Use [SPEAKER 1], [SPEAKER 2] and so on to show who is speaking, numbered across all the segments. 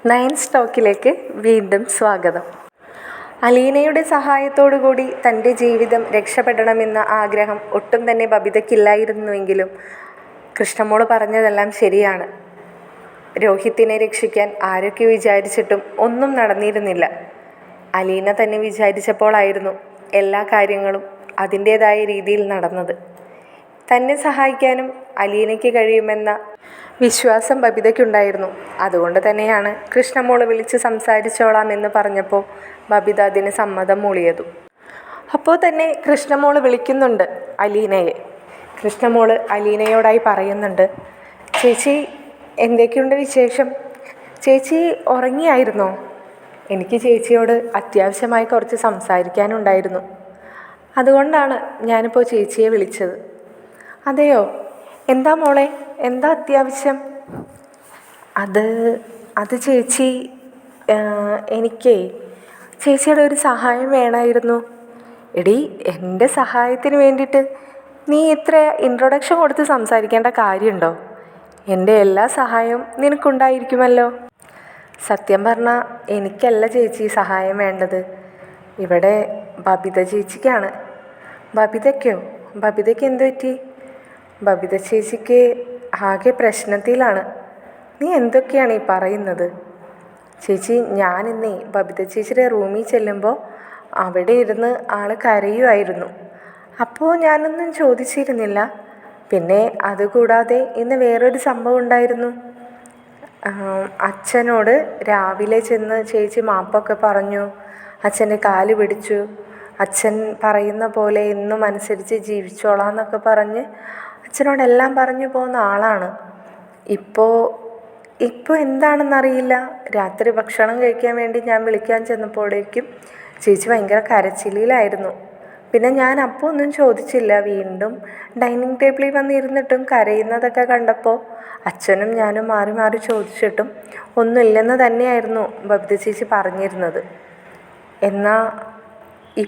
[SPEAKER 1] നയൻസ് ടോക്കിലേക്ക് വീണ്ടും സ്വാഗതം. അലീനയുടെ സഹായത്തോടുകൂടി തൻ്റെ ജീവിതം രക്ഷപ്പെടണമെന്ന ആഗ്രഹം ഒട്ടും തന്നെ ബബിതയ്ക്കില്ലായിരുന്നുവെങ്കിലും കൃഷ്ണമോള് പറഞ്ഞതെല്ലാം ശരിയാണ്. രോഹിത്തിനെ രക്ഷിക്കാൻ ആരൊക്കെ വിചാരിച്ചിട്ടും ഒന്നും നടന്നിരുന്നില്ല. അലീന തന്നെ വിചാരിച്ചപ്പോഴായിരുന്നു എല്ലാ കാര്യങ്ങളും അതിൻ്റേതായ രീതിയിൽ നടന്നത്. തന്നെ സഹായിക്കാനും അലീനയ്ക്ക് കഴിയുമെന്ന വിശ്വാസം ബബിതയ്ക്കുണ്ടായിരുന്നു. അതുകൊണ്ട് തന്നെയാണ് കൃഷ്ണമോള് വിളിച്ച് സംസാരിച്ചോളാം എന്ന് പറഞ്ഞപ്പോൾ ബബിത അതിന് സമ്മതം മൂളിയതും. അപ്പോൾ തന്നെ കൃഷ്ണമോള് വിളിക്കുന്നുണ്ട് അലീനയെ. കൃഷ്ണമോള് അലീനയോടായി പറയുന്നുണ്ട്, ചേച്ചി എന്തൊക്കെയുണ്ട് വിശേഷം? ചേച്ചി ഉറങ്ങിയായിരുന്നോ? എനിക്ക് ചേച്ചിയോട് അത്യാവശ്യമായി കുറച്ച് സംസാരിക്കാനുണ്ടായിരുന്നു. അതുകൊണ്ടാണ് ഞാനിപ്പോൾ ചേച്ചിയെ വിളിച്ചത്. അതെയോ, എന്താ മോളെ, എന്താ അത്യാവശ്യം? അത് ചേച്ചി, എനിക്കേ ചേച്ചിയുടെ ഒരു സഹായം വേണമായിരുന്നു. എടീ, എൻ്റെ സഹായത്തിന് വേണ്ടിയിട്ട് നീ ഇത്ര ഇൻട്രൊഡക്ഷൻ കൊടുത്ത് സംസാരിക്കേണ്ട കാര്യമുണ്ടോ? എൻ്റെ എല്ലാ സഹായവും നിനക്കുണ്ടായിരിക്കുമല്ലോ. സത്യം പറഞ്ഞാൽ എനിക്കല്ല ചേച്ചി സഹായം വേണ്ടത്, ഇവിടെ ബബിത ചേച്ചിക്കാണ്. ബബിതയ്ക്കോ? ബബിതയ്ക്ക് എന്തു പറ്റി? ബബിത ചേച്ചിക്ക് ആകെ പ്രശ്നത്തിലാണ്. നീ എന്തൊക്കെയാണ് ഈ പറയുന്നത്? ചേച്ചി, ഞാനിന്നേ ബബിത ചേച്ചിയുടെ റൂമിൽ ചെല്ലുമ്പോൾ അവിടെ ഇരുന്ന് ആൾ കരയുമായിരുന്നു. അപ്പോൾ ഞാനൊന്നും ചോദിച്ചിരുന്നില്ല. പിന്നെ അതുകൂടാതെ ഇന്ന് വേറൊരു സംഭവം ഉണ്ടായിരുന്നു. അച്ഛനോട് രാവിലെ ചെന്ന് ചേച്ചി മാപ്പൊക്കെ പറഞ്ഞു. അച്ഛൻ്റെ കാല് പിടിച്ചു. അച്ഛൻ പറയുന്ന പോലെ എന്നും അനുസരിച്ച് ജീവിച്ചോളാം എന്നൊക്കെ പറഞ്ഞ് അച്ഛനോടെല്ലാം പറഞ്ഞു പോകുന്ന ആളാണ്. ഇപ്പോൾ എന്താണെന്നറിയില്ല, രാത്രി ഭക്ഷണം കഴിക്കാൻ വേണ്ടി ഞാൻ വിളിക്കാൻ ചെന്നപ്പോഴേക്കും ചേച്ചി ഭയങ്കര കരച്ചിലിലായിരുന്നു. പിന്നെ ഞാൻ അപ്പോൾ ഒന്നും ചോദിച്ചില്ല. വീണ്ടും ഡൈനിങ് ടേബിളിൽ വന്നിരുന്നിട്ടും കരയുന്നതൊക്കെ കണ്ടപ്പോൾ അച്ഛനും ഞാനും മാറി മാറി ചോദിച്ചിട്ടും ഒന്നുമില്ലെന്ന് തന്നെയായിരുന്നു ബബിത ചേച്ചി പറഞ്ഞിരുന്നത്. എന്നാൽ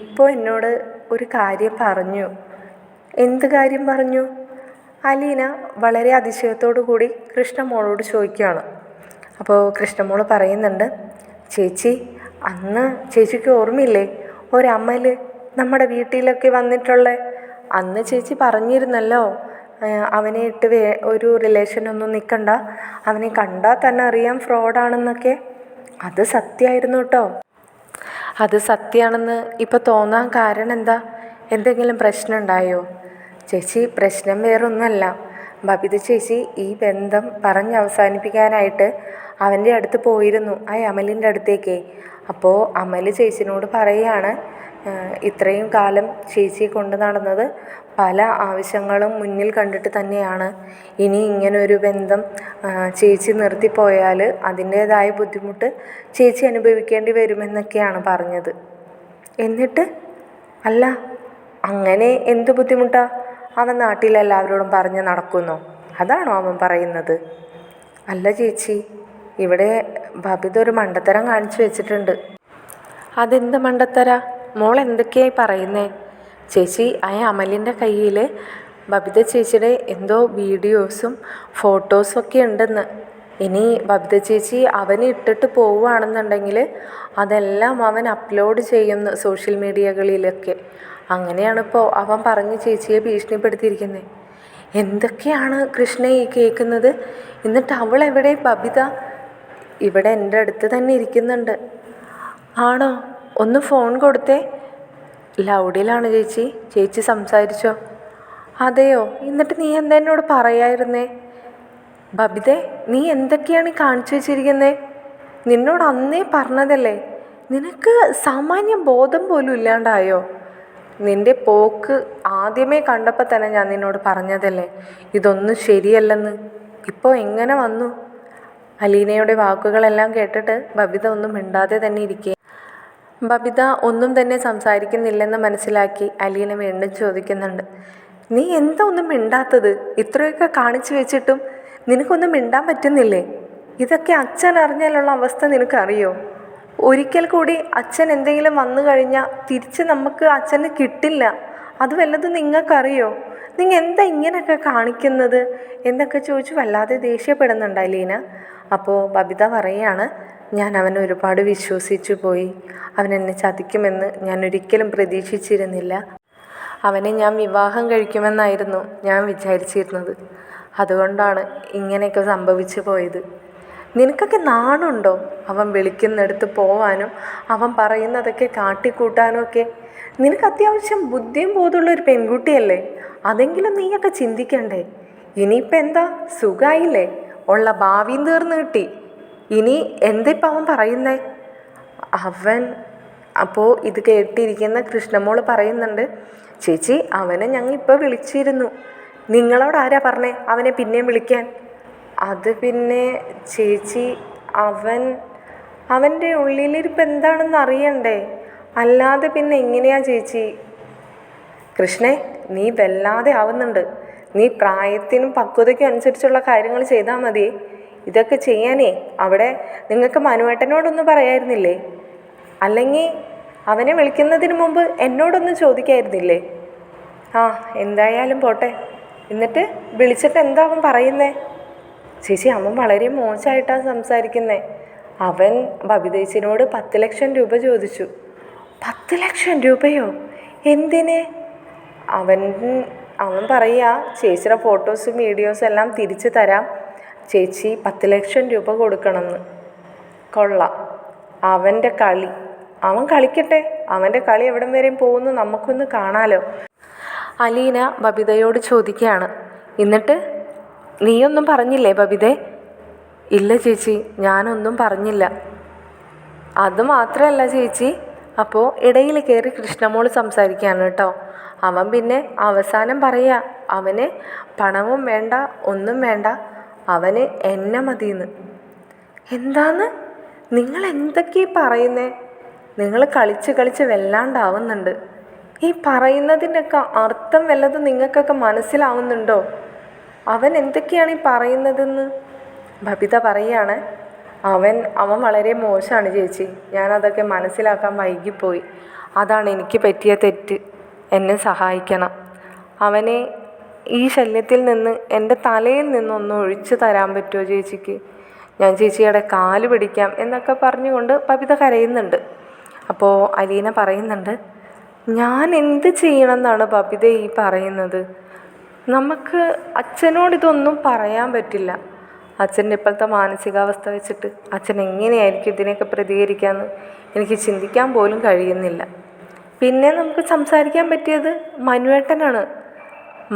[SPEAKER 1] ഇപ്പോൾ എന്നോട് ഒരു കാര്യം പറഞ്ഞു. എന്ത് കാര്യം പറഞ്ഞു? അലീന വളരെ അതിശയത്തോടു കൂടി കൃഷ്ണമോളോട് ചോദിക്കുകയാണ്. അപ്പോൾ കൃഷ്ണമോൾ പറയുന്നുണ്ട്, ചേച്ചി, അന്ന് ചേച്ചിക്ക് ഓർമ്മയില്ലേ ഒരമൽ നമ്മുടെ വീട്ടിലൊക്കെ വന്നിട്ടുള്ള? അന്ന് ചേച്ചി പറഞ്ഞിരുന്നല്ലോ അവനെ ഇട്ട് ഒരു റിലേഷനൊന്നും നിൽക്കണ്ട, അവനെ കണ്ടാൽ തന്നെ അറിയാം ഫ്രോഡാണെന്നൊക്കെ. അത് സത്യമായിരുന്നു കേട്ടോ. അത് സത്യമാണെന്ന് ഇപ്പോൾ തോന്നാൻ കാരണം എന്താ? എന്തെങ്കിലും പ്രശ്നം ഉണ്ടായോ? ചേച്ചി, പ്രശ്നം വേറൊന്നുമല്ല. ബബിത ചേച്ചി ഈ ബന്ധം പറഞ്ഞ് അവസാനിപ്പിക്കാനായിട്ട് അവൻ്റെ അടുത്ത് പോയിരുന്നു, ആ അമലിൻ്റെ അടുത്തേക്ക്. അപ്പോൾ അമൽ ചേച്ചിനോട് പറയുകയാണ്, ഇത്രയും കാലം ചേച്ചിയെ കൊണ്ട് നടന്നത് പല ആവശ്യങ്ങളും മുന്നിൽ കണ്ടിട്ട് തന്നെയാണ്. ഇനി ഇങ്ങനൊരു ബന്ധം ചേച്ചി നിർത്തിപ്പോയാൽ അതിൻ്റേതായ ബുദ്ധിമുട്ട് ചേച്ചി അനുഭവിക്കേണ്ടി വരുമെന്നൊക്കെയാണ് പറഞ്ഞത്. എന്നിട്ട്? അല്ല, അങ്ങനെ എന്ത് ബുദ്ധിമുട്ടാ? അവൻ നാട്ടിലെല്ലാവരോടും പറഞ്ഞ് നടക്കുന്നോ? അതാണോ അവൻ പറയുന്നത്? അല്ല ചേച്ചി, ഇവിടെ ബബിത ഒരു മണ്ടത്തരം കാണിച്ചു വെച്ചിട്ടുണ്ട്. അതെന്ത് മണ്ടത്തര? മോൾ എന്തൊക്കെയായി പറയുന്നേ? ചേച്ചി, ആ അമലിൻ്റെ കയ്യിൽ ബബിത ചേച്ചിയുടെ എന്തോ വീഡിയോസും ഫോട്ടോസും ഒക്കെ ഉണ്ടെന്ന്. ഇനി ബബിത ചേച്ചി അവനെ ഇട്ടിട്ട് പോവുകയാണെന്നുണ്ടെങ്കിൽ അതെല്ലാം അവൻ അപ്ലോഡ് ചെയ്യുന്നു സോഷ്യൽ മീഡിയകളിലൊക്കെ. അങ്ങനെയാണിപ്പോൾ അവൻ പറഞ്ഞ് ചേച്ചിയെ ഭീഷണിപ്പെടുത്തിയിരിക്കുന്നത്. എന്തൊക്കെയാണ് കൃഷ്ണ ഈ കേൾക്കുന്നത്? എന്നിട്ട് അവൾ എവിടെ? ബബിത ഇവിടെ എൻ്റെ അടുത്ത് തന്നെ ഇരിക്കുന്നുണ്ട്. ആണോ? ഒന്ന് ഫോൺ കൊടുത്തേ. ലൗഡിലാണ് ചേച്ചി, ചേച്ചി സംസാരിച്ചോ? അതെയോ? എന്നിട്ട് നീ എന്താ എന്നോട് പറയായിരുന്നേ? ബബിതേ, നീ എന്തൊക്കെയാണ് കാണിച്ചു വെച്ചിരിക്കുന്നത്? നിന്നോട് അന്നേ പറഞ്ഞതല്ലേ, നിനക്ക് സാമാന്യ ബോധം പോലും ഇല്ലാണ്ടായോ? നിൻ്റെ പോക്ക് ആദ്യമേ കണ്ടപ്പോൾ തന്നെ ഞാൻ നിന്നോട് പറഞ്ഞതല്ലേ ഇതൊന്നും ശരിയല്ലെന്ന്. ഇപ്പോൾ എങ്ങനെ വന്നു? അലീനയുടെ വാക്കുകളെല്ലാം കേട്ടിട്ട് ബബിത ഒന്നും മിണ്ടാതെ തന്നെ ഇരിക്കുക. ബബിത ഒന്നും തന്നെ സംസാരിക്കുന്നില്ലെന്ന് മനസ്സിലാക്കി അലീന വീണ്ടും ചോദിക്കുന്നുണ്ട്, നീ എന്താ ഒന്നും മിണ്ടാത്തത്? ഇത്രയൊക്കെ കാണിച്ചു വെച്ചിട്ടും നിനക്കൊന്നും മിണ്ടാൻ പറ്റുന്നില്ലേ? ഇതൊക്കെ അച്ഛൻ അറിഞ്ഞാലുള്ള അവസ്ഥ നിനക്കറിയോ? ഒരിക്കൽ കൂടി അച്ഛൻ എന്തെങ്കിലും വന്നു കഴിഞ്ഞാൽ തിരിച്ച് നമുക്ക് അച്ഛന് കിട്ടില്ല. അത് വല്ലതും നിങ്ങൾക്കറിയോ? നിങ്ങൾ എന്താ ഇങ്ങനെയൊക്കെ കാണിക്കുന്നത് എന്നൊക്കെ ചോദിച്ചു വല്ലാതെ ദേഷ്യപ്പെടുന്നുണ്ട് അലീന. അപ്പോൾ ബബിത പറയുകയാണ്, ഞാൻ അവനെ ഒരുപാട് വിശ്വസിച്ചു പോയി. അവൻ എന്നെ ചതിക്കുമെന്ന് ഞാൻ ഒരിക്കലും പ്രതീക്ഷിച്ചിരുന്നില്ല. അവനെ ഞാൻ വിവാഹം കഴിക്കുമെന്നായിരുന്നു ഞാൻ വിചാരിച്ചിരുന്നത്. അതുകൊണ്ടാണ് ഇങ്ങനെയൊക്കെ സംഭവിച്ചു പോയത്. നിനക്കൊക്കെ നാണുണ്ടോ അവൻ വിളിക്കുന്നിടത്ത് പോവാനും അവൻ പറയുന്നതൊക്കെ കാട്ടിക്കൂട്ടാനും ഒക്കെ? നിനക്ക് അത്യാവശ്യം ബുദ്ധിയും ബോധമുള്ളൊരു പെൺകുട്ടിയല്ലേ? അതെങ്കിലും നീയൊക്കെ ചിന്തിക്കണ്ടേ? ഇനിയിപ്പോൾ എന്താ, സുഖമായില്ലേ? ഉള്ള ഭാവിയും തീർന്നു കിട്ടി. ഇനി എന്തിപ്പോൾ അവൻ പറയുന്നേ? അപ്പോൾ ഇത് കേട്ടിരിക്കുന്ന കൃഷ്ണമോൾ പറയുന്നുണ്ട്, ചേച്ചി അവനെ ഞങ്ങൾ ഇപ്പോൾ വിളിച്ചിരുന്നു. നിങ്ങളോട് ആരാ പറഞ്ഞേ അവനെ പിന്നെയും വിളിക്കാൻ? അത് പിന്നെ ചേച്ചി, അവൻ്റെ ഉള്ളിലിരിപ്പ് എന്താണെന്ന് അറിയണ്ടേ? അല്ലാതെ പിന്നെ എങ്ങനെയാ ചേച്ചി? കൃഷ്ണേ, നീ വല്ലാതെ ആവുന്നുണ്ട്. നീ പ്രായത്തിനും പക്വതയ്ക്കും അനുസരിച്ചുള്ള കാര്യങ്ങൾ ചെയ്താൽ മതി. ഇതൊക്കെ ചെയ്യാനേ അവിടെ നിങ്ങൾക്ക് മനുവേട്ടനോടൊന്ന് പറയായിരുന്നില്ലേ? അല്ലെങ്കിൽ അവനെ വിളിക്കുന്നതിന് മുമ്പ് എന്നോടൊന്ന് ചോദിക്കായിരുന്നില്ലേ? എന്തായാലും പോട്ടെ. എന്നിട്ട് വിളിച്ചിട്ട് എന്താ അവൻ പറയുന്നേ? ചേച്ചി, അവൻ വളരെ മോശമായിട്ടാണ് സംസാരിക്കുന്നത്. അവൻ ബബിതേച്ചിനോട് 10 ലക്ഷം രൂപ ചോദിച്ചു. 10 ലക്ഷം രൂപയോ? എന്തിന്? അവൻ പറയുക, ചേച്ചിയുടെ ഫോട്ടോസും വീഡിയോസും എല്ലാം തിരിച്ചു തരാം, ചേച്ചി 10 ലക്ഷം രൂപ കൊടുക്കണമെന്ന്. കൊള്ളാം, അവൻ്റെ കളി. അവൻ കളിക്കട്ടെ, അവൻ്റെ കളി എവിടം വരെയും പോകുന്നു നമുക്കൊന്ന് കാണാലോ. അലീന ബബിതയോട് ചോദിക്കുകയാണ്, എന്നിട്ട് നീയൊന്നും പറഞ്ഞില്ലേ ബബിതേ? ഇല്ല ചേച്ചി, ഞാനൊന്നും പറഞ്ഞില്ല. അത് മാത്രമല്ല ചേച്ചി, അപ്പോൾ ഇടയിൽ കയറി കൃഷ്ണമോൾ സംസാരിക്കുകയാണ് കേട്ടോ. അവൻ പിന്നെ അവസാനം പറയുക, അവന് പണവും വേണ്ട ഒന്നും വേണ്ട, അവന് എന്നെ മതിയെന്ന്. എന്താന്ന് നിങ്ങൾ എന്തൊക്കെയാ പറയുന്നേ? നിങ്ങൾ കളിച്ച് വല്ലാണ്ടാവുന്നുണ്ട്. ഈ പറയുന്നതിൻ്റെയൊക്കെ അർത്ഥം വല്ലതും നിങ്ങൾക്കൊക്കെ മനസ്സിലാവുന്നുണ്ടോ? അവൻ എന്തൊക്കെയാണ് ഈ പറയുന്നതെന്ന് ബബിത പറയുകയാണ്. അവൻ വളരെ മോശമാണ് ചേച്ചി, ഞാനതൊക്കെ മനസ്സിലാക്കാൻ വൈകിപ്പോയി. അതാണ് എനിക്ക് പറ്റിയ തെറ്റ്. എന്നെ സഹായിക്കണം. അവനെ ഈ ശല്യത്തിൽ നിന്ന് എൻ്റെ തലയിൽ നിന്നൊന്ന് ഒഴിച്ചു തരാൻ പറ്റുമോ ചേച്ചിക്ക്? ഞാൻ ചേച്ചിയുടെ കാല് പിടിക്കാം എന്നൊക്കെ പറഞ്ഞുകൊണ്ട് ബബിത കരയുന്നുണ്ട്. അപ്പോൾ അലീന പറയുന്നുണ്ട്, ഞാൻ എന്ത് ചെയ്യണമെന്നാണ് ബബിത ഈ പറയുന്നത്? നമുക്ക് അച്ഛനോടിതൊന്നും പറയാൻ പറ്റില്ല. അച്ഛൻ്റെ ഇപ്പോഴത്തെ മാനസികാവസ്ഥ വെച്ചിട്ട് അച്ഛൻ എങ്ങനെയായിരിക്കും ഇതിനെയൊക്കെ പ്രതികരിക്കാമെന്ന് എനിക്ക് ചിന്തിക്കാൻ പോലും കഴിയുന്നില്ല. പിന്നെ നമുക്ക് സംസാരിക്കാൻ പറ്റിയത് മനുവേട്ടനാണ്.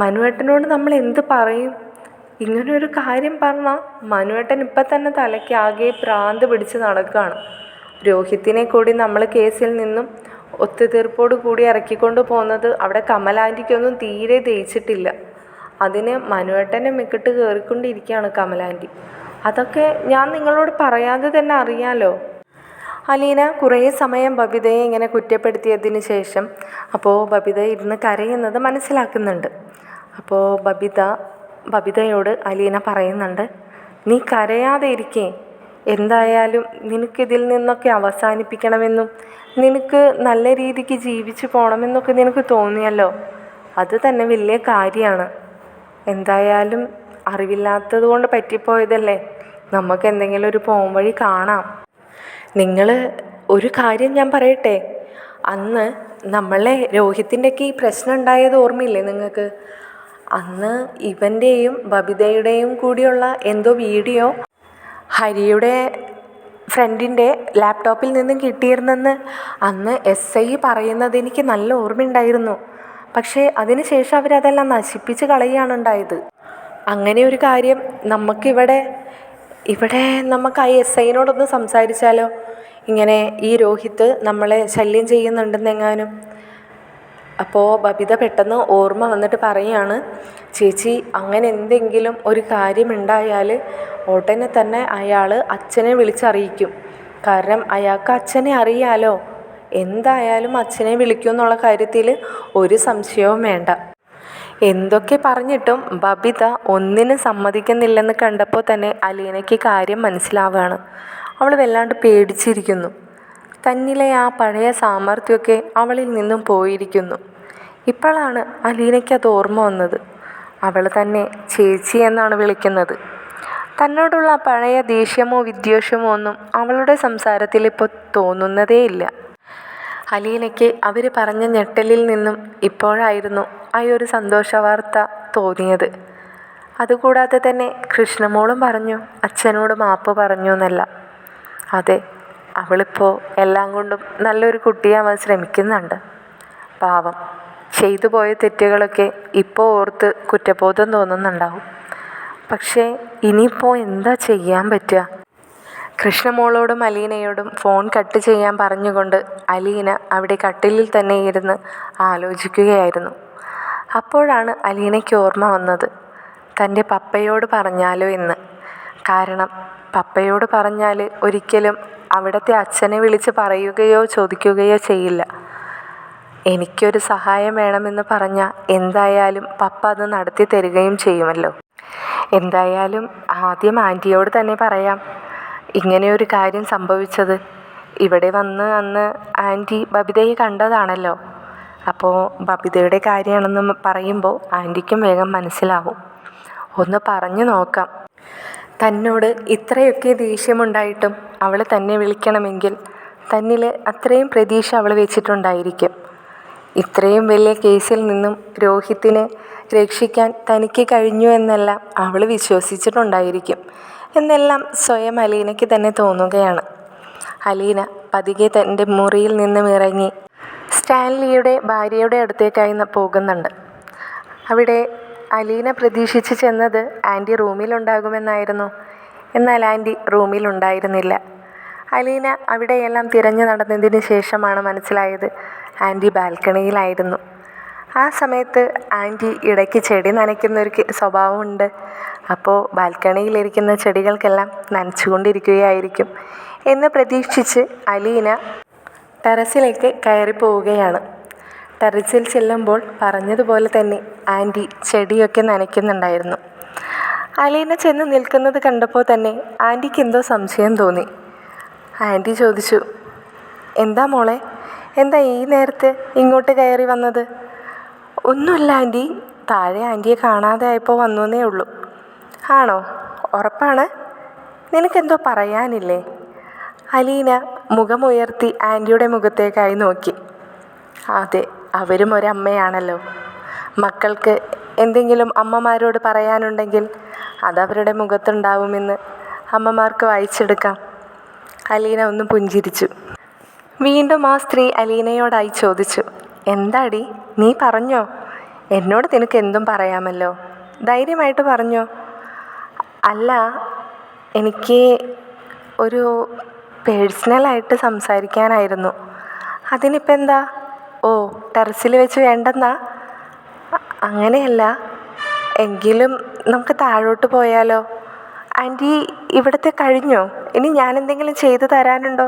[SPEAKER 1] മനുവേട്ടനോട് നമ്മൾ എന്ത് പറയും? ഇങ്ങനൊരു കാര്യം പറഞ്ഞാൽ മനുവേട്ടൻ ഇപ്പം തന്നെ തലയ്ക്ക് ആകെ ഭ്രാന്ത് പിടിച്ച് നടക്കുകയാണ്. രോഹിത്തിനെ കൂടി നമ്മൾ കേസിൽ നിന്നും ഒത്തുതീർപ്പോട് കൂടി ഇറക്കിക്കൊണ്ട് പോകുന്നത് അവിടെ കമലാൻ്റിക്കൊന്നും തീരെ ദഹിച്ചിട്ടില്ല. അതിന് മനുവേട്ടനെ മിക്കിട്ട് കയറിക്കൊണ്ടിരിക്കുകയാണ് കമലാൻ്റി. അതൊക്കെ ഞാൻ നിങ്ങളോട് പറയാതെ തന്നെ അറിയാലോ. അലീന കുറേ സമയം ബബിതയെ ഇങ്ങനെ കുറ്റപ്പെടുത്തിയതിന് ശേഷം അപ്പോൾ ബബിത ഇരുന്ന് കരയുന്നത് മനസ്സിലാക്കുന്നുണ്ട്. അപ്പോൾ ബബിതയോട് അലീന പറയുന്നുണ്ട്, നീ കരയാതെ ഇരിക്കേ, എന്തായാലും നിനക്കിതിൽ നിന്നൊക്കെ അവസാനിപ്പിക്കണമെന്നും നിനക്ക് നല്ല രീതിക്ക് ജീവിച്ചു പോകണമെന്നൊക്കെ നിനക്ക് തോന്നിയല്ലോ, അത് തന്നെ വലിയ കാര്യമാണ്. എന്തായാലും അറിവില്ലാത്തത് കൊണ്ട് പറ്റിപ്പോയതല്ലേ, നമുക്ക് എന്തെങ്കിലും ഒരു പോംവഴി കാണാം. നിങ്ങൾ ഒരു കാര്യം ഞാൻ പറയട്ടെ, അന്ന് നമ്മളെ രോഹിത്തിൻ്റെയൊക്കെ ഈ പ്രശ്നം ഉണ്ടായത് ഓർമ്മയില്ലേ നിങ്ങൾക്ക്? അന്ന് ഇവൻ്റെയും ബബിതയുടെയും കൂടിയുള്ള എന്തോ വീഡിയോ ഹരിയുടെ ഫ്രണ്ടിൻ്റെ ലാപ്ടോപ്പിൽ നിന്നും കിട്ടിയിരുന്നെന്ന് അന്ന് SI പറയുന്നത് എനിക്ക് നല്ല ഓർമ്മയുണ്ടായിരുന്നു. പക്ഷേ അതിന് ശേഷം അവരതെല്ലാം നശിപ്പിച്ച് കളയുകയാണ് ഉണ്ടായത്. അങ്ങനെ ഒരു കാര്യം നമുക്കിവിടെ നമുക്ക് ആ SIനോടൊന്ന് സംസാരിച്ചാലോ? ഇങ്ങനെ ഈ രോഹിത്ത് നമ്മളെ ശല്യം ചെയ്യുന്നുണ്ടെന്നെങ്ങാനും. അപ്പോൾ ബബിത പെട്ടെന്ന് ഓർമ്മ വന്നിട്ട് പറയുകയാണ്, ചേച്ചി അങ്ങനെ എന്തെങ്കിലും ഒരു കാര്യമുണ്ടായാൽ ഉടനെ തന്നെ അയാൾ അച്ഛനെ വിളിച്ചറിയിക്കും. കാരണം അയാൾക്ക് അച്ഛനെ അറിയാലോ. എന്തായാലും അച്ഛനെ വിളിക്കുമെന്നുള്ള കാര്യത്തിൽ ഒരു സംശയവും വേണ്ട. എന്തൊക്കെ പറഞ്ഞിട്ടും ബബിത ഒന്നിനും സമ്മതിക്കുന്നില്ലെന്ന് കണ്ടപ്പോൾ തന്നെ അലീനയ്ക്ക് കാര്യം മനസ്സിലാവുകയാണ്. അവൾ വല്ലാണ്ട് പേടിച്ചിരിക്കുന്നു. തന്നിലെ ആ പഴയ സാമർത്ഥ്യമൊക്കെ അവളിൽ നിന്നും പോയിരിക്കുന്നു. ഇപ്പോഴാണ് അലീനയ്ക്ക് അത് ഓർമ്മ വന്നത്. അവൾ തന്നെ ചേച്ചി എന്നാണ് വിളിക്കുന്നത്. തന്നോടുള്ള പഴയ ദേഷ്യമോ വിദ്വേഷമോ ഒന്നും അവളുടെ സംസാരത്തിൽ ഇപ്പോൾ തോന്നുന്നതേയില്ല. അലീനയ്ക്ക് അവർ പറഞ്ഞ ഞെട്ടലിൽ നിന്നും ഇപ്പോഴായിരുന്നു ആ ഒരു സന്തോഷവാർത്ത തോന്നിയത്. അതുകൂടാതെ തന്നെ കൃഷ്ണമോളും പറഞ്ഞു അച്ഛനോട് മാപ്പ് പറഞ്ഞു എന്നല്ല. അതെ, അവളിപ്പോൾ എല്ലാം കൊണ്ടും നല്ലൊരു കുട്ടിയാവാൻ ശ്രമിക്കുന്നുണ്ട്. പാവം, ചെയ്തു പോയ തെറ്റുകളൊക്കെ ഇപ്പോൾ ഓർത്ത് കുറ്റബോധം തോന്നുന്നുണ്ടാവും. പക്ഷേ ഇനിയിപ്പോൾ എന്താ ചെയ്യാൻ പറ്റുക? കൃഷ്ണമോളോടും അലീനയോടും ഫോൺ കട്ട് ചെയ്യാൻ പറഞ്ഞുകൊണ്ട് അലീന അവിടെ കട്ടിലിൽ തന്നെ ഇരുന്ന് ആലോചിക്കുകയായിരുന്നു. അപ്പോഴാണ് അലീനയ്ക്ക് ഓർമ്മ വന്നത് തൻ്റെ പപ്പയോട് പറഞ്ഞാലോ എന്ന്. കാരണം പപ്പയോട് പറഞ്ഞാൽ ഒരിക്കലും അവിടുത്തെ അച്ഛനെ വിളിച്ച് പറയുകയോ ചോദിക്കുകയോ ചെയ്യില്ല. എനിക്കൊരു സഹായം വേണമെന്ന് പറഞ്ഞാൽ എന്തായാലും പപ്പ അത് നടത്തി തരികയും ചെയ്യുമല്ലോ. എന്തായാലും ആദ്യം ആൻറ്റിയോട് തന്നെ പറയാം ഇങ്ങനെയൊരു കാര്യം സംഭവിച്ചത്. ഇവിടെ വന്ന് അന്ന് ആൻറ്റി ബബിതയെ കണ്ടതാണല്ലോ. അപ്പോൾ ബബിതയുടെ കാര്യമാണെന്ന് പറയുമ്പോൾ ആൻറ്റിക്കും വേഗം മനസ്സിലാവും. ഒന്ന് പറഞ്ഞു നോക്കാം. തന്നോട് ഇത്രയൊക്കെ ദേഷ്യമുണ്ടായിട്ടും അവൾ തന്നെ വിളിക്കണമെങ്കിൽ തന്നിൽ അത്രയും പ്രതീക്ഷ അവൾ വെച്ചിട്ടുണ്ടായിരിക്കും. ഇത്രയും വലിയ കേസിൽ നിന്നും രോഹിത്തിനെ രക്ഷിക്കാൻ തനിക്ക് കഴിഞ്ഞു എന്നെല്ലാം അവൾ വിശ്വസിച്ചിട്ടുണ്ടായിരിക്കും എന്നെല്ലാം സ്വയം അലീനയ്ക്ക് തന്നെ തോന്നുകയാണ്. അലീന പതിയെ തൻ്റെ മുറിയിൽ നിന്നും ഇറങ്ങി സ്റ്റാൻലിയുടെ ഭാര്യയുടെ അടുത്തേക്കായി പോകുന്നുണ്ട്. അവിടെ അലീന പ്രതീക്ഷിച്ച് ചെന്നത് ആൻറ്റി റൂമിലുണ്ടാകുമെന്നായിരുന്നു. എന്നാൽ ആൻറ്റി റൂമിലുണ്ടായിരുന്നില്ല. അലീന അവിടെയെല്ലാം തിരഞ്ഞു നടന്നതിന് ശേഷമാണ് മനസ്സിലായത് ആൻറ്റി ബാൽക്കണിയിലായിരുന്നു. ആ സമയത്ത് ആൻറ്റി ഇടയ്ക്ക് ചെടി നനയ്ക്കുന്നൊരു സ്വഭാവമുണ്ട്. അപ്പോൾ ബാൽക്കണിയിലിരിക്കുന്ന ചെടികൾക്കെല്ലാം നനച്ചുകൊണ്ടിരിക്കുകയായിരിക്കും എന്ന് പ്രതീക്ഷിച്ച് അലീന ടെറസിലേക്ക് കയറി പോവുകയാണ്. ടെറസിൽ ചെല്ലുമ്പോൾ പറഞ്ഞതുപോലെ തന്നെ ആൻറ്റി ചെടിയൊക്കെ നനയ്ക്കുന്നുണ്ടായിരുന്നു. അലീന ചെന്ന് നിൽക്കുന്നത് കണ്ടപ്പോൾ തന്നെ ആൻറ്റിക്ക് എന്തോ സംശയം തോന്നി. ആൻറ്റി ചോദിച്ചു, എന്താ മോളെ, എന്താ ഈ നേരത്ത് ഇങ്ങോട്ട് കയറി വന്നത്? ഒന്നുമില്ല ആൻറ്റി, താഴെ ആൻറ്റിയെ കാണാതെ ആയപ്പോൾ വന്നേ ഉള്ളൂ. ആണോ? ഉറപ്പാണ്? നിനക്കെന്തോ പറയാനില്ലേ? അലീന മുഖമുയർത്തി ആൻറ്റിയുടെ മുഖത്തേക്കായി നോക്കി. അതെ, അവരും ഒരമ്മയാണല്ലോ. മക്കൾക്ക് എന്തെങ്കിലും അമ്മമാരോട് പറയാനുണ്ടെങ്കിൽ അതവരുടെ മുഖത്തുണ്ടാവുമെന്ന് അമ്മമാർക്ക് വായിച്ചെടുക്കാം. അലീന ഒന്ന് പുഞ്ചിരിച്ചു. വീണ്ടും ആ സ്ത്രീ അലീനയോടായി ചോദിച്ചു, എന്താടി നീ പറഞ്ഞോ? എന്നോട് നിനക്ക് എന്തും പറയാമല്ലോ, ധൈര്യമായിട്ട് പറഞ്ഞോ. അല്ല, എനിക്ക് ഒരു പേഴ്സണലായിട്ട് സംസാരിക്കാനായിരുന്നു. അതിനിപ്പോൾ എന്താ? ഓ, ടെറസിൽ വെച്ച് വേണ്ടെന്നാ? അങ്ങനെയല്ല, എങ്കിലും നമുക്ക് താഴോട്ട് പോയാലോ? ആൻറ്റി ഇവിടുത്തെ കഴിഞ്ഞോ? ഇനി ഞാൻ എന്തെങ്കിലും ചെയ്തു തരാനുണ്ടോ?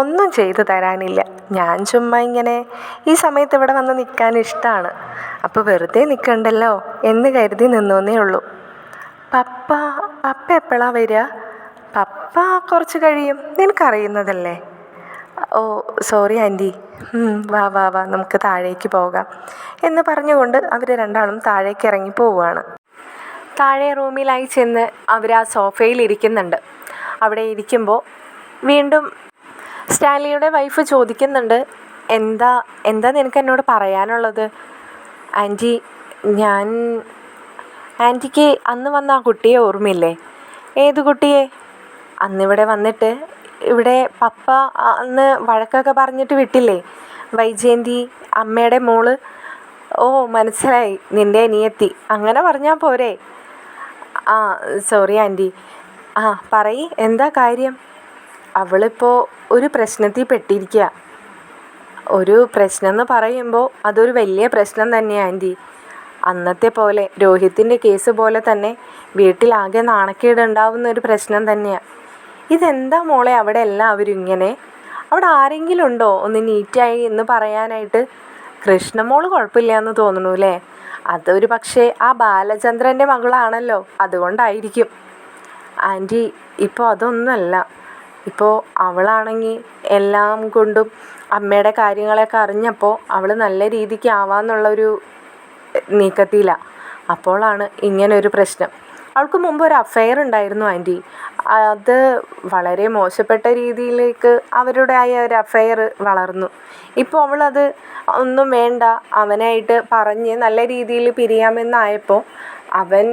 [SPEAKER 1] ഒന്നും ചെയ്തു തരാനില്ല. ഞാൻ ചുമ്മാ ഇങ്ങനെ ഈ സമയത്ത് ഇവിടെ വന്ന് നിൽക്കാൻ ഇഷ്ടമാണ്. അപ്പോൾ വെറുതെ നിൽക്കണ്ടല്ലോ എന്ന് കരുതി നിന്നേ ഉള്ളൂ. പപ്പ എപ്പോഴാണ് വരിക? പപ്പ കുറച്ച് കഴിയും, നിനക്കറിയുന്നതല്ലേ. ഓ സോറി ആൻറ്റി, വാ വാ വാ നമുക്ക് താഴേക്ക് പോകാം എന്ന് പറഞ്ഞുകൊണ്ട് അവർ രണ്ടാളും താഴേക്ക് ഇറങ്ങി പോവുകയാണ്. താഴെ റൂമിലായി ചെന്ന് അവർ ആ സോഫയിൽ ഇരിക്കുന്നുണ്ട്. അവിടെ ഇരിക്കുമ്പോൾ വീണ്ടും സ്റ്റാൻലിയുടെ വൈഫ് ചോദിക്കുന്നുണ്ട്, എന്താ നിനക്ക് എന്നോട് പറയാനുള്ളത്? ആൻറ്റി, ആൻറ്റിക്ക് അന്ന് വന്ന ആ കുട്ടിയെ ഓർമ്മയില്ലേ? ഏത് കുട്ടിയെ? അന്നിവിടെ വന്നിട്ട് ഇവിടെ പപ്പ അന്ന് വഴക്കൊക്കെ പറഞ്ഞിട്ട് വിട്ടില്ലേ, വൈജയന്തി, അമ്മയുടെ മോള്. ഓ മനസ്സിലായി, നിൻ്റെ അനിയത്തി. അങ്ങനെ പറഞ്ഞാൽ പോരെ? ആ സോറി ആൻറ്റി. പറയ്, എന്താ കാര്യം? അവളിപ്പോൾ ഒരു പ്രശ്നത്തിൽ പെട്ടിരിക്കുക. ഒരു പ്രശ്നം എന്ന് പറയുമ്പോൾ അതൊരു വലിയ പ്രശ്നം തന്നെയാണ് ആൻറ്റി. അന്നത്തെ പോലെ രോഹിത്തിൻ്റെ കേസ് പോലെ തന്നെ വീട്ടിലാകെ നാണക്കേടുണ്ടാവുന്ന ഒരു പ്രശ്നം തന്നെയാണ്. ഇതെന്താ മോളെ അവിടെ എല്ലാവരും ഇങ്ങനെ? അവിടെ ആരെങ്കിലും ഉണ്ടോ ഒന്ന് നീറ്റായി എന്ന് പറയാനായിട്ട്? കൃഷ്ണമോള് കുഴപ്പമില്ല എന്ന് തോന്നുന്നു അല്ലേ? അതൊരു പക്ഷേ ആ ബാലചന്ദ്രൻ്റെ മകളാണല്ലോ, അതുകൊണ്ടായിരിക്കും. ആൻറ്റി, ഇപ്പോൾ അതൊന്നുമല്ല. ഇപ്പോൾ അവളാണെങ്കിൽ എല്ലാം കൊണ്ടും അമ്മയുടെ കാര്യങ്ങളൊക്കെ അറിഞ്ഞപ്പോൾ അവൾ നല്ല രീതിക്ക് ആവാമെന്നുള്ളൊരു നീക്കത്തിലാണ്. അപ്പോഴാണ് ഇങ്ങനൊരു പ്രശ്നം. അവൾക്ക് മുമ്പ് ഒരു അഫെയർ ഉണ്ടായിരുന്നു ആൻറ്റി. അത് വളരെ മോശപ്പെട്ട രീതിയിലേക്ക് അവരുടേതായ ഒരു അഫെയർ വളർന്നു. ഇപ്പോൾ അവളത് ഒന്നും വേണ്ട, അവനായിട്ട് പറഞ്ഞ് നല്ല രീതിയിൽ പിരിയാമെന്നായപ്പോൾ അവൻ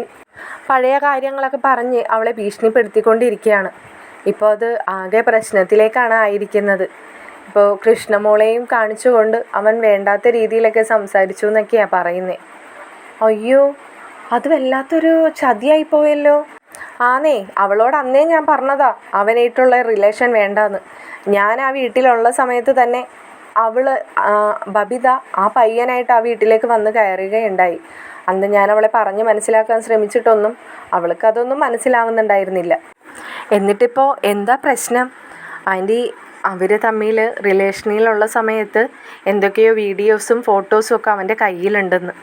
[SPEAKER 1] പഴയ കാര്യങ്ങളൊക്കെ പറഞ്ഞ് അവളെ ഭീഷണിപ്പെടുത്തിക്കൊണ്ടിരിക്കുകയാണ്. ഇപ്പോൾ അത് ആകെ പ്രശ്നത്തിലേക്കാണ് ആയിരിക്കുന്നത്. ഇപ്പോൾ കൃഷ്ണമോളെയും കാണിച്ചുകൊണ്ട് അവൻ വേണ്ടാത്ത രീതിയിലൊക്കെ സംസാരിച്ചു എന്നൊക്കെയാണ് പറയുന്നത്. അയ്യോ, അത് വല്ലാത്തൊരു ചതിയായി പോയല്ലോ. ആന്നേ, അവളോട് അന്നേ ഞാൻ പറഞ്ഞതാ അവനായിട്ടുള്ള റിലേഷൻ വേണ്ടാന്ന്. ഞാൻ ആ വീട്ടിലുള്ള സമയത്ത് തന്നെ ബബിത ആ പയ്യനായിട്ട് ആ വീട്ടിലേക്ക് വന്ന് കയറുകയുണ്ടായി. അന്ന് ഞാൻ അവളെ പറഞ്ഞ് മനസ്സിലാക്കാൻ ശ്രമിച്ചിട്ടൊന്നും അവൾക്കതൊന്നും മനസ്സിലാവുന്നുണ്ടായിരുന്നില്ല. എന്നിട്ടിപ്പോൾ എന്താ പ്രശ്നം ആൻറ്റി? അവർ തമ്മിൽ റിലേഷനിലുള്ള സമയത്ത് എന്തൊക്കെയോ വീഡിയോസും ഫോട്ടോസും ഒക്കെ അവൻ്റെ കയ്യിലുണ്ടെന്ന്.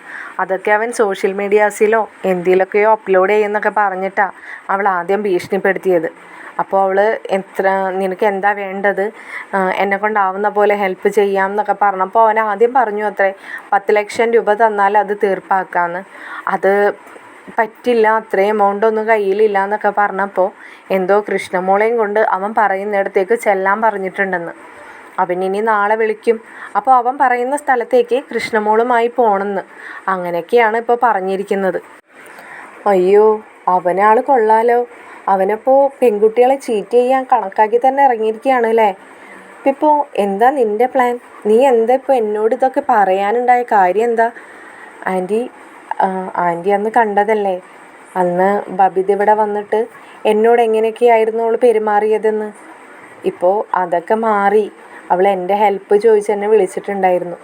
[SPEAKER 1] അതൊക്കെ അവൻ സോഷ്യൽ മീഡിയാസിലോ എന്തിലൊക്കെയോ അപ്ലോഡ് ചെയ്യുമെന്നൊക്കെ പറഞ്ഞിട്ടാണ് അവൾ ആദ്യം ഭീഷണിപ്പെടുത്തിയത്. അപ്പോൾ അവൾ നിനക്ക് എന്താ വേണ്ടത്, എന്നെക്കൊണ്ടാവുന്ന പോലെ ഹെൽപ്പ് ചെയ്യാം എന്നൊക്കെ പറഞ്ഞപ്പോൾ അവൻ ആദ്യം പറഞ്ഞു അത്രേ 10 ലക്ഷം രൂപ തന്നാൽ അത് തീർപ്പാക്കാമെന്ന്. അത് പറ്റില്ല, അത്രയും എമൗണ്ട് ഒന്നും കയ്യിലില്ല എന്നൊക്കെ പറഞ്ഞപ്പോൾ എന്തോ കൃഷ്ണമോളെയും കൊണ്ട് അവൻ പറയുന്നിടത്തേക്ക് ചെല്ലാൻ പറഞ്ഞിട്ടുണ്ടെന്ന്. അവനിനി നാളെ വിളിക്കും. അപ്പോൾ അവൻ പറയുന്ന സ്ഥലത്തേക്ക് കൃഷ്ണമോളുമായി പോകണമെന്ന്. അങ്ങനെയൊക്കെയാണ് ഇപ്പോൾ പറഞ്ഞിരിക്കുന്നത്. അയ്യോ, അവനാൾ കൊള്ളാലോ. അവനപ്പോൾ പെൺകുട്ടികളെ ചീറ്റ് ചെയ്യാൻ കണക്കാക്കി തന്നെ ഇറങ്ങിയിരിക്കുകയാണ് അല്ലേ? ഇപ്പോൾ എന്താ നിൻ്റെ പ്ലാൻ? നീ എന്താ ഇപ്പോൾ എന്നോട് ഇതൊക്കെ പറയാനുണ്ടായ കാര്യം എന്താ? ആൻറ്റി അന്ന് കണ്ടതല്ലേ, അന്ന് ബബിത ഇവിടെ വന്നിട്ട് എന്നോട് എങ്ങനെയൊക്കെയായിരുന്നു അവൾ പെരുമാറിയതെന്ന്. ഇപ്പോൾ അതൊക്കെ മാറി. അവൾ എൻ്റെ ഹെൽപ്പ് ചോദിച്ച് എന്നെ വിളിച്ചിട്ടുണ്ടായിരുന്നു.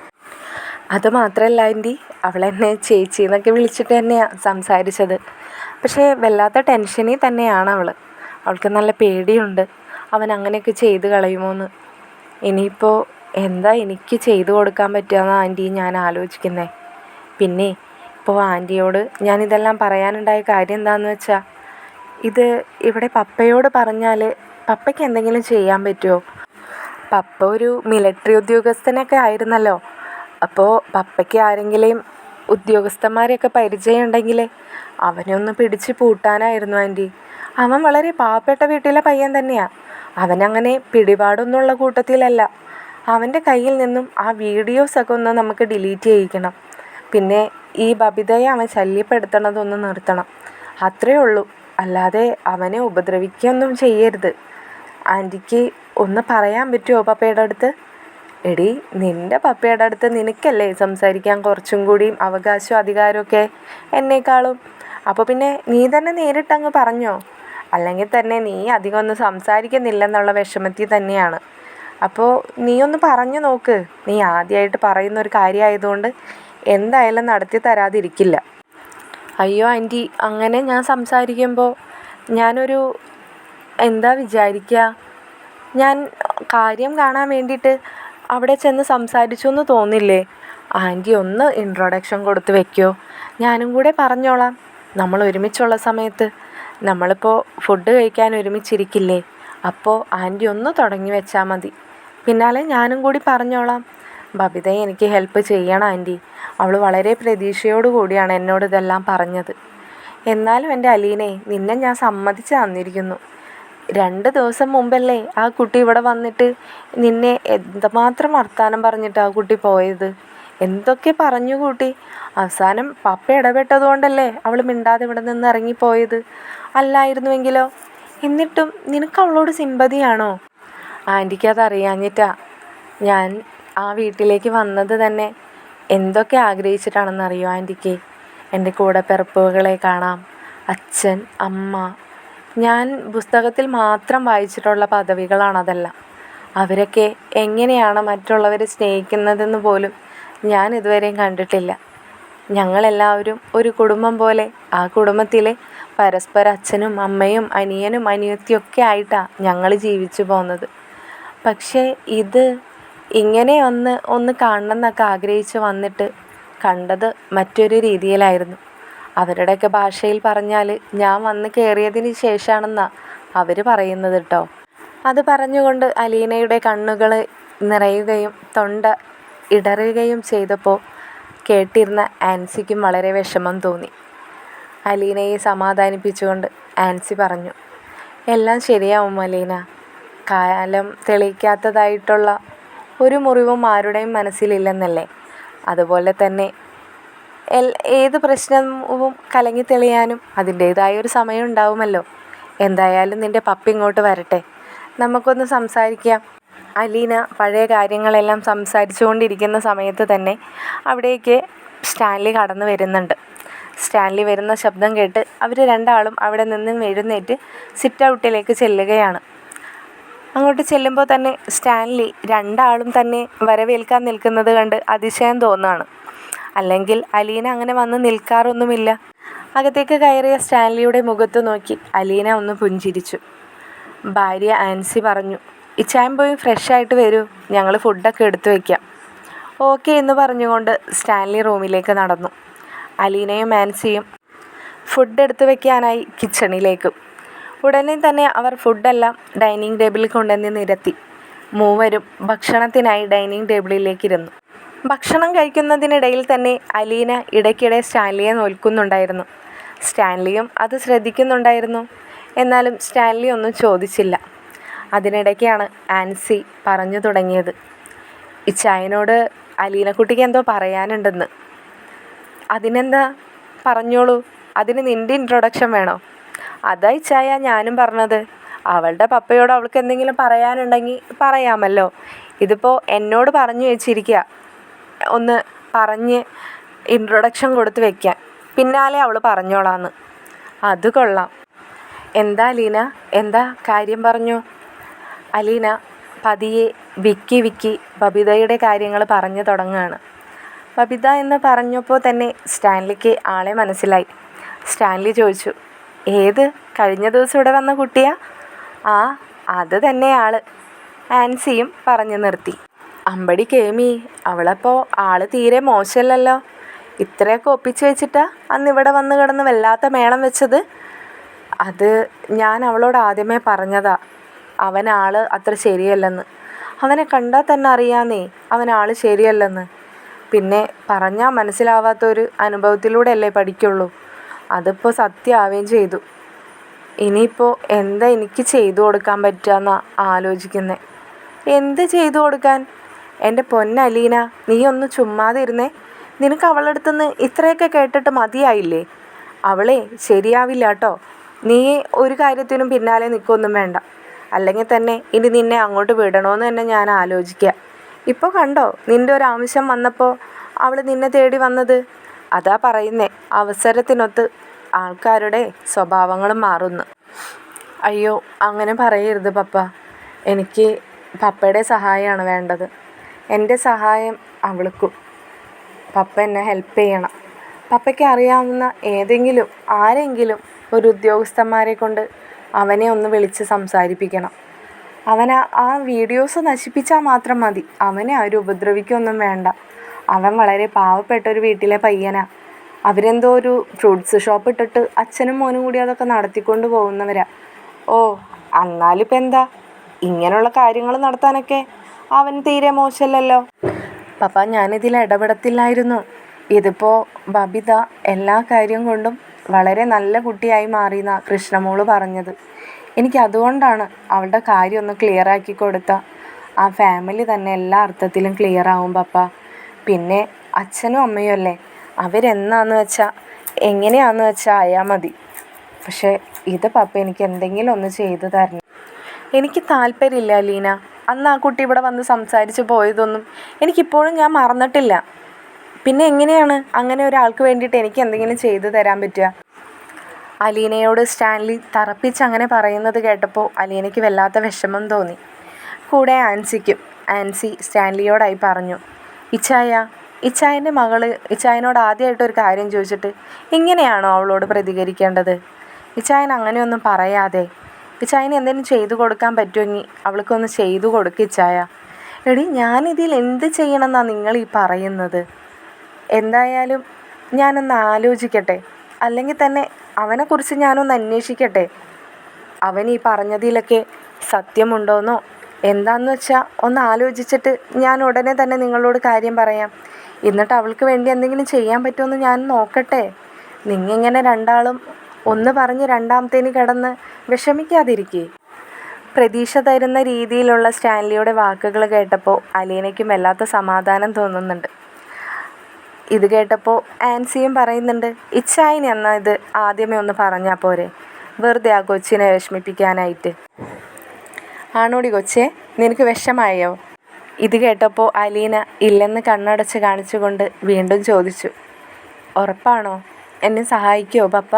[SPEAKER 1] അത് മാത്രമല്ല ആൻറ്റി, അവളെന്നെ ചേച്ചി എന്നൊക്കെ വിളിച്ചിട്ട് തന്നെയാണ് സംസാരിച്ചത്. പക്ഷേ വല്ലാത്ത ടെൻഷനിൽ തന്നെയാണ് അവൾക്ക് നല്ല പേടിയുണ്ട് അവൻ അങ്ങനെയൊക്കെ ചെയ്ത് കളയുമോയെന്ന്. ഇനിയിപ്പോൾ എന്താ എനിക്ക് ചെയ്തു കൊടുക്കാൻ പറ്റുകയെന്നാണ് ആൻറ്റി ഞാൻ ആലോചിക്കുന്നത്. പിന്നെ ഇപ്പോൾ ആൻറ്റിയോട് ഞാനിതെല്ലാം പറയാനുണ്ടായ കാര്യം എന്താണെന്ന് വെച്ചാൽ, ഇത് ഇവിടെ പപ്പയോട് പറഞ്ഞാൽ പപ്പയ്ക്ക് എന്തെങ്കിലും ചെയ്യാൻ പറ്റുമോ? പപ്പ ഒരു മിലിറ്ററി ഉദ്യോഗസ്ഥനൊക്കെ ആയിരുന്നല്ലോ. അപ്പോൾ പപ്പയ്ക്ക് ആരെങ്കിലും ഉദ്യോഗസ്ഥന്മാരെയൊക്കെ പരിചയം ഉണ്ടെങ്കിൽ അവനെ ഒന്ന് പിടിച്ച് പൂട്ടാനായിരുന്നു ആൻറ്റി. അവൻ വളരെ പാവപ്പെട്ട വീട്ടിലെ പയ്യൻ തന്നെയാണ്. അവനങ്ങനെ പിടിപാടൊന്നുമുള്ള കൂട്ടത്തിലല്ല. അവൻ്റെ കയ്യിൽ നിന്നും ആ വീഡിയോസൊക്കെ ഒന്ന് നമുക്ക് ഡിലീറ്റ് ചെയ്യിക്കണം. പിന്നെ ഈ ബബിതയെ അവൻ ശല്യപ്പെടുത്തണതൊന്ന് നിർത്തണം. അത്രയേ ഉള്ളൂ. അല്ലാതെ അവനെ ഉപദ്രവിക്കുകയൊന്നും ചെയ്യരുത്. ആൻറ്റിക്ക് ഒന്ന് പറയാൻ പറ്റുമോ പപ്പയുടെ അടുത്ത്? എടി, നിൻ്റെ പപ്പയുടെ അടുത്ത് നിനക്കല്ലേ സംസാരിക്കാൻ കുറച്ചും കൂടിയും അവകാശവും അധികാരമൊക്കെ എന്നേക്കാളും. അപ്പോൾ പിന്നെ നീ തന്നെ നേരിട്ടങ്ങ് പറഞ്ഞോ. അല്ലെങ്കിൽ തന്നെ നീ അധികം ഒന്നും സംസാരിക്കുന്നില്ലെന്നുള്ള വിഷമത്തിൽ തന്നെയാണ്. അപ്പോൾ നീ ഒന്ന് പറഞ്ഞു നോക്ക്. നീ ആദ്യമായിട്ട് പറയുന്നൊരു കാര്യമായതുകൊണ്ട് എന്തായാലും നടത്തി തരാതിരിക്കില്ല. അയ്യോ ആൻറ്റി, അങ്ങനെ ഞാൻ സംസാരിക്കുമ്പോൾ ഞാനൊരു എന്താ വിചാരിക്കുക? ഞാൻ കാര്യം കാണാൻ വേണ്ടിയിട്ട് അവിടെ ചെന്ന് സംസാരിച്ചു എന്ന് തോന്നില്ലേ? ആൻറ്റി ഒന്ന് ഇൻട്രൊഡക്ഷൻ കൊടുത്ത് വെക്കുമോ? ഞാനും കൂടെ പറഞ്ഞോളാം. നമ്മൾ ഒരുമിച്ചുള്ള സമയത്ത് നമ്മളിപ്പോൾ ഫുഡ് കഴിക്കാൻ ഒരുമിച്ചിരിക്കില്ലേ? അപ്പോൾ ആൻറ്റി ഒന്ന് തുടങ്ങി വെച്ചാൽ മതി. പിന്നാലെ ഞാനും കൂടി പറഞ്ഞോളാം. ബബിതയെ എനിക്ക് ഹെൽപ്പ് ചെയ്യണം ആൻറ്റി. അവൾ വളരെ പ്രതീക്ഷയോടു കൂടിയാണ് എന്നോട് ഇതെല്ലാം പറഞ്ഞത്. എന്നാലും എൻ്റെ അലീനെ, നിന്നെ ഞാൻ സമ്മതിച്ച് തന്നിരിക്കുന്നു. 2 ദിവസം മുമ്പല്ലേ ആ കുട്ടി ഇവിടെ വന്നിട്ട് നിന്നെ എന്തുമാത്രം വർത്താനം പറഞ്ഞിട്ട് ആ കുട്ടി പോയത്. എന്തൊക്കെ പറഞ്ഞു കൂട്ടി. അവസാനം പപ്പ ഇടപെട്ടതുകൊണ്ടല്ലേ അവൾ മിണ്ടാതെ ഇവിടെ നിന്ന് ഇറങ്ങിപ്പോയത്. അല്ലായിരുന്നുവെങ്കിലോ? എന്നിട്ടും നിനക്ക് അവളോട് സിമ്പതിയാണോ? ആൻറ്റിക്ക് അറിയാഞ്ഞിട്ടാ ഞാൻ ആ വീട്ടിലേക്ക് വന്നത് തന്നെ. എന്തൊക്കെ ആഗ്രഹിച്ചിട്ടാണെന്നറിയോ ആൻറ്റിക്ക്? എൻ്റെ കൂടപ്പിറപ്പുകളെ കാണാം, അച്ഛൻ, അമ്മ. ഞാൻ പുസ്തകത്തിൽ മാത്രം വായിച്ചിട്ടുള്ള പദവികളാണതെല്ലാം. അവരൊക്കെ എങ്ങനെയാണ് മറ്റുള്ളവരെ സ്നേഹിക്കുന്നതെന്ന് പോലും ഞാൻ ഇതുവരെയും കണ്ടിട്ടില്ല. ഞങ്ങളെല്ലാവരും ഒരു കുടുംബം പോലെ ആ കുടുംബത്തിൽ പരസ്പരം അച്ഛനും അമ്മയും അനിയനും അനിയത്തിയൊക്കെ ആയിട്ടാണ് ഞങ്ങൾ ജീവിച്ചു പോകുന്നത്. പക്ഷേ ഇത് ഇങ്ങനെ ഒന്ന് കാണണം എന്നൊക്കെ ആഗ്രഹിച്ച് വന്നിട്ട് കണ്ടത് മറ്റൊരു രീതിയിലായിരുന്നു. അവരുടെയൊക്കെ ഭാഷയിൽ പറഞ്ഞാൽ ഞാൻ വന്ന് കയറിയതിന് ശേഷമാണെന്നാണ് അവർ പറയുന്നത് കേട്ടോ. അത് പറഞ്ഞുകൊണ്ട് അലീനയുടെ കണ്ണുകൾ നിറയുകയും തൊണ്ട ഇടറുകയും ചെയ്തപ്പോൾ കേട്ടിരുന്ന ആൻസിക്കും വളരെ വിഷമം തോന്നി. അലീനയെ സമാധാനിപ്പിച്ചുകൊണ്ട് ആൻസി പറഞ്ഞു. എല്ലാം ശരിയാവും അലീന. കാലം തെളിയിക്കാത്തതായിട്ടുള്ള ഒരു മുറിവും ആരുടെയും മനസ്സിലില്ലെന്നല്ലേ. അതുപോലെ തന്നെ ഏത് പ്രശ്നവും കലങ്ങി തെളിയാനും അതിൻ്റേതായൊരു സമയം ഉണ്ടാവുമല്ലോ. എന്തായാലും നിൻ്റെ പപ്പ ഇങ്ങോട്ട് വരട്ടെ, നമുക്കൊന്ന് സംസാരിക്കാം. അലീന പഴയ കാര്യങ്ങളെല്ലാം സംസാരിച്ചു കൊണ്ടിരിക്കുന്ന സമയത്ത് തന്നെ അവിടേക്ക് സ്റ്റാൻലി കടന്നു വരുന്നുണ്ട്. സ്റ്റാൻലി വരുന്ന ശബ്ദം കേട്ട് അവർ രണ്ടാളും അവിടെ നിന്നും എഴുന്നേറ്റ് സിറ്റ് ഔട്ടിലേക്ക് ചെല്ലുകയാണ്. അങ്ങോട്ട് ചെല്ലുമ്പോൾ തന്നെ സ്റ്റാൻലി രണ്ടാളും തന്നെ വരവേൽക്കാൻ നിൽക്കുന്നത് കണ്ട് അതിശയം തോന്നുകയാണ്. അല്ലെങ്കിൽ അലീന അങ്ങനെ വന്ന് നിൽക്കാറൊന്നുമില്ല. അകത്തേക്ക് കയറിയ സ്റ്റാൻലിയുടെ മുഖത്ത് നോക്കി അലീന ഒന്ന് പുഞ്ചിരിച്ചു. ഭാര്യ ആൻസി പറഞ്ഞു, ഇച്ചായം പോയി ഫ്രഷായിട്ട് വരൂ, ഞങ്ങൾ ഫുഡൊക്കെ എടുത്തു വയ്ക്കാം. ഓക്കെ എന്ന് പറഞ്ഞുകൊണ്ട് സ്റ്റാൻലി റൂമിലേക്ക് നടന്നു. അലീനയും ആൻസിയും ഫുഡ് എടുത്തു വയ്ക്കാനായി കിച്ചണിലേക്കും. ഉടനെ തന്നെ അവർ ഫുഡെല്ലാം ഡൈനിങ് ടേബിളിൽ കൊണ്ടുവന്ന് നിരത്തി. മൂവരും ഭക്ഷണത്തിനായി ഡൈനിങ് ടേബിളിലേക്കിരുന്നു. ഭക്ഷണം കഴിക്കുന്നതിനിടയിൽ തന്നെ അലീന ഇടയ്ക്കിടെ സ്റ്റാൻലിയെ നോക്കുന്നുണ്ടായിരുന്നു. സ്റ്റാൻലിയും അത് ശ്രദ്ധിക്കുന്നുണ്ടായിരുന്നു. എന്നാലും സ്റ്റാൻലി ഒന്നും ചോദിച്ചില്ല. അതിനിടയ്ക്കാണ് ആൻസി പറഞ്ഞു തുടങ്ങിയത്, ഇച്ചായനോട് അലീനക്കുട്ടിക്ക് എന്തോ പറയാനുണ്ടെന്ന്. അതിനെന്താ, പറഞ്ഞോളൂ. അതിന് നിൻ്റെ ഇൻട്രൊഡക്ഷൻ വേണോ? അതാ ഇച്ചായ ഞാനും പറഞ്ഞത്. അവളുടെ പപ്പയോട് അവൾക്ക് എന്തെങ്കിലും പറയാനുണ്ടെങ്കിൽ പറയാമല്ലോ. ഇതിപ്പോൾ എന്നോട് പറഞ്ഞു വെച്ചിരിക്കുക, ഒന്ന് പറഞ്ഞ് ഇൻട്രൊഡക്ഷൻ കൊടുത്ത് വെക്കാൻ. പിന്നാലെ അവൾ പറഞ്ഞോളാന്ന്. അത് കൊള്ളാം. എന്താ അലീന, എന്താ കാര്യം പറഞ്ഞു? അലീന പതിയെ വിക്കി ബബിതയുടെ കാര്യങ്ങൾ പറഞ്ഞു തുടങ്ങുകയാണ്. ബബിത എന്ന് പറഞ്ഞപ്പോൾ തന്നെ സ്റ്റാൻലിക്ക് ആളെ മനസ്സിലായി. സ്റ്റാൻലി ചോദിച്ചു, ഏത്, കഴിഞ്ഞ ദിവസം ഇവിടെ വന്ന കുട്ടിയാ? ആ, അത് തന്നെ ആൾ. ആൻസിയും പറഞ്ഞു നിർത്തി. അമ്പടി കേമി, അവളപ്പോൾ ആൾ തീരെ മോശമല്ലല്ലോ. ഇത്രയൊക്കെ ഒപ്പിച്ച് വെച്ചിട്ടാ അന്ന് ഇവിടെ വന്ന് കിടന്ന് വല്ലാത്ത മേളം വെച്ചത്. അത് ഞാൻ അവളോട് ആദ്യമേ പറഞ്ഞതാ, അവനാൾ അത്ര ശരിയല്ലെന്ന്. അവനെ കണ്ടാൽ തന്നെ അറിയാന്നേ അവനാൾ ശരിയല്ലെന്ന്. പിന്നെ പറഞ്ഞാൽ മനസ്സിലാവാത്തൊരു അനുഭവത്തിലൂടെ അല്ലേ പഠിക്കുള്ളൂ. അതിപ്പോൾ സത്യമാവുകയും ചെയ്തു. ഇനിയിപ്പോൾ എന്താ എനിക്ക് ചെയ്തു കൊടുക്കാൻ പറ്റുകയെന്നാ ആലോചിക്കുന്നത്. എന്ത് ചെയ്തു കൊടുക്കാൻ? എൻ്റെ പൊന്നലീന, നീ ഒന്ന് ചുമ്മാതെ ഇരുന്നേ. നിനക്ക് അവളുടെ അടുത്തുനിന്ന് ഇത്രയൊക്കെ കേട്ടിട്ട് മതിയായില്ലേ? അവളെ ശരിയാവില്ല കേട്ടോ. നീ ഒരു കാര്യത്തിനും പിന്നാലെ നിൽക്കൊന്നും വേണ്ട. അല്ലെങ്കിൽ തന്നെ ഇനി നിന്നെ അങ്ങോട്ട് വിടണമെന്ന് തന്നെ ഞാൻ ആലോചിക്കുക. ഇപ്പോൾ കണ്ടോ, നിൻ്റെ ഒരു ആവശ്യം വന്നപ്പോൾ അവൾ നിന്നെ തേടി വന്നത്. അതാ പറയുന്നേ, അവസരത്തിനൊത്ത് ആൾക്കാരുടെ സ്വഭാവങ്ങളും മാറുന്നു. അയ്യോ, അങ്ങനെ പറയരുത് പപ്പ. എനിക്ക് പപ്പയുടെ സഹായമാണ് വേണ്ടത്. എൻ്റെ സഹായം അവൾക്കും. പപ്പ എന്നെ ഹെൽപ്പ് ചെയ്യണം. പപ്പയ്ക്ക് അറിയാവുന്ന ഏതെങ്കിലും ആരെങ്കിലും ഒരു ഉദ്യോഗസ്ഥന്മാരെ കൊണ്ട് അവനെ ഒന്ന് വിളിച്ച് സംസാരിപ്പിക്കണം. ആ വീഡിയോസ് നശിപ്പിച്ചാൽ മാത്രം മതി. അവനെ ആരും ഉപദ്രവിക്കൊന്നും വേണ്ട. അവൻ വളരെ പാവപ്പെട്ടൊരു വീട്ടിലെ പയ്യനാ. അവരെന്തോ ഒരു ഫ്രൂട്ട്സ് ഷോപ്പ് ഇട്ടിട്ട് അച്ഛനും മോനും കൂടി അതൊക്കെ നടത്തിക്കൊണ്ട് പോകുന്നവരാ. ഓ, എന്നാലിപ്പോൾ എന്താ, ഇങ്ങനെയുള്ള കാര്യങ്ങൾ നടത്താനൊക്കെ അവൻ തീരെ മോശമല്ലല്ലോ. പപ്പ, ഞാനിതിൽ ഇടപെടത്തില്ലായിരുന്നു. ഇതിപ്പോൾ ബബിത എല്ലാ കാര്യം കൊണ്ടും വളരെ നല്ല കുട്ടിയായി മാറിയെന്നാണ് കൃഷ്ണമോള് പറഞ്ഞത്. എനിക്കതുകൊണ്ടാണ് അവളുടെ കാര്യം ഒന്ന് ക്ലിയറാക്കി കൊടുത്താൽ ആ ഫാമിലി തന്നെ എല്ലാ അർത്ഥത്തിലും ക്ലിയറാവും പപ്പ. പിന്നെ അച്ഛനും അമ്മയും അല്ലേ, അവരെന്നാന്ന് വെച്ചാൽ എങ്ങനെയാണെന്ന് വെച്ചാൽ ആയാൽ മതി. പക്ഷേ ഇത് പപ്പ എനിക്ക് എന്തെങ്കിലും ഒന്ന് ചെയ്തു തരണം. എനിക്ക് താല്പര്യമില്ല അലീന. അന്ന് ആ കുട്ടി ഇവിടെ വന്ന് സംസാരിച്ച് പോയതൊന്നും എനിക്കിപ്പോഴും ഞാൻ മറന്നിട്ടില്ല. പിന്നെ എങ്ങനെയാണ് അങ്ങനെ ഒരാൾക്ക് വേണ്ടിയിട്ട് എനിക്ക് എന്തെങ്കിലും ചെയ്തു തരാൻ പറ്റുക? അലീനയോട് സ്റ്റാൻലി തറപ്പിച്ച് അങ്ങനെ പറയുന്നത് കേട്ടപ്പോൾ അലീനയ്ക്ക് വല്ലാത്ത വിഷമം തോന്നി. കൂടെ ആൻസിക്കും. ആൻസി സ്റ്റാൻലിയോടായി പറഞ്ഞു, ഇച്ചായൻ്റെ മകള് ഇച്ചായനോട് ആദ്യമായിട്ടൊരു കാര്യം ചോദിച്ചിട്ട് ഇങ്ങനെയാണോ അവളോട് പ്രതികരിക്കേണ്ടത്? ഇച്ചായൻ അങ്ങനെയൊന്നും പറയാതെ ഇച്ചായന് എന്തെങ്കിലും ചെയ്തു കൊടുക്കാൻ പറ്റുമെങ്കിൽ അവൾക്കൊന്ന് ചെയ്തു കൊടുക്കുക ഇച്ചായ. എടി, ഞാനിതിൽ എന്ത് ചെയ്യണമെന്നാണ് നിങ്ങൾ ഈ പറയുന്നത്? എന്തായാലും ഞാനൊന്ന് ആലോചിക്കട്ടെ. അല്ലെങ്കിൽ തന്നെ അവനെക്കുറിച്ച് ഞാനൊന്ന് അന്വേഷിക്കട്ടെ. അവൻ ഈ പറഞ്ഞതിലൊക്കെ സത്യമുണ്ടോയെന്നോ എന്താണെന്ന് വെച്ചാൽ ഒന്ന് ആലോചിച്ചിട്ട് ഞാൻ ഉടനെ തന്നെ നിങ്ങളോട് കാര്യം പറയാം. എന്നിട്ട് അവൾക്ക് വേണ്ടി എന്തെങ്കിലും ചെയ്യാൻ പറ്റുമെന്ന് ഞാൻ നോക്കട്ടെ. നിങ്ങിങ്ങനെ രണ്ടാളും ഒന്ന് പറഞ്ഞ് രണ്ടാമത്തേന് കിടന്ന് വിഷമിക്കാതിരിക്കേ. പ്രതീക്ഷ തരുന്ന രീതിയിലുള്ള സ്റ്റാൻലിയുടെ വാക്കുകൾ കേട്ടപ്പോൾ അലീനയ്ക്കും വല്ലാത്ത സമാധാനം തോന്നുന്നുണ്ട്. ഇത് കേട്ടപ്പോൾ ആൻസിയും പറയുന്നുണ്ട്, ഇച്ചായിനി എന്നാൽ ഇത് ആദ്യമേ ഒന്ന് പറഞ്ഞാൽ പോരെ, വെറുതെ ആ കൊച്ചിനെ വിഷമിപ്പിക്കാനായിട്ട്. ആണോടി കൊച്ചേ, നിനക്ക് വിഷമായോ? ഇത് കേട്ടപ്പോൾ അലീന ഇല്ലെന്ന് കണ്ണടച്ച് കാണിച്ചുകൊണ്ട് വീണ്ടും ചോദിച്ചു, ഉറപ്പാണോ? എന്നെ സഹായിക്കുമോ പപ്പ?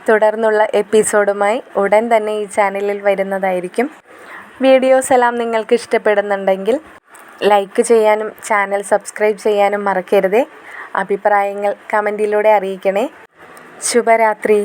[SPEAKER 1] തുടർന്നുള്ള എപ്പിസോഡുമായി ഉടൻ തന്നെ ഈ ചാനലിൽ വരുന്നതായിരിക്കും. വീഡിയോസ് എല്ലാം നിങ്ങൾക്ക് ഇഷ്ടപ്പെടുന്നുണ്ടെങ്കിൽ ലൈക്ക് ചെയ്യാനും ചാനൽ സബ്സ്ക്രൈബ് ചെയ്യാനും മറക്കരുതേ. അഭിപ്രായങ്ങൾ കമൻറ്റിലൂടെ അറിയിക്കണേ. ശുഭരാത്രി.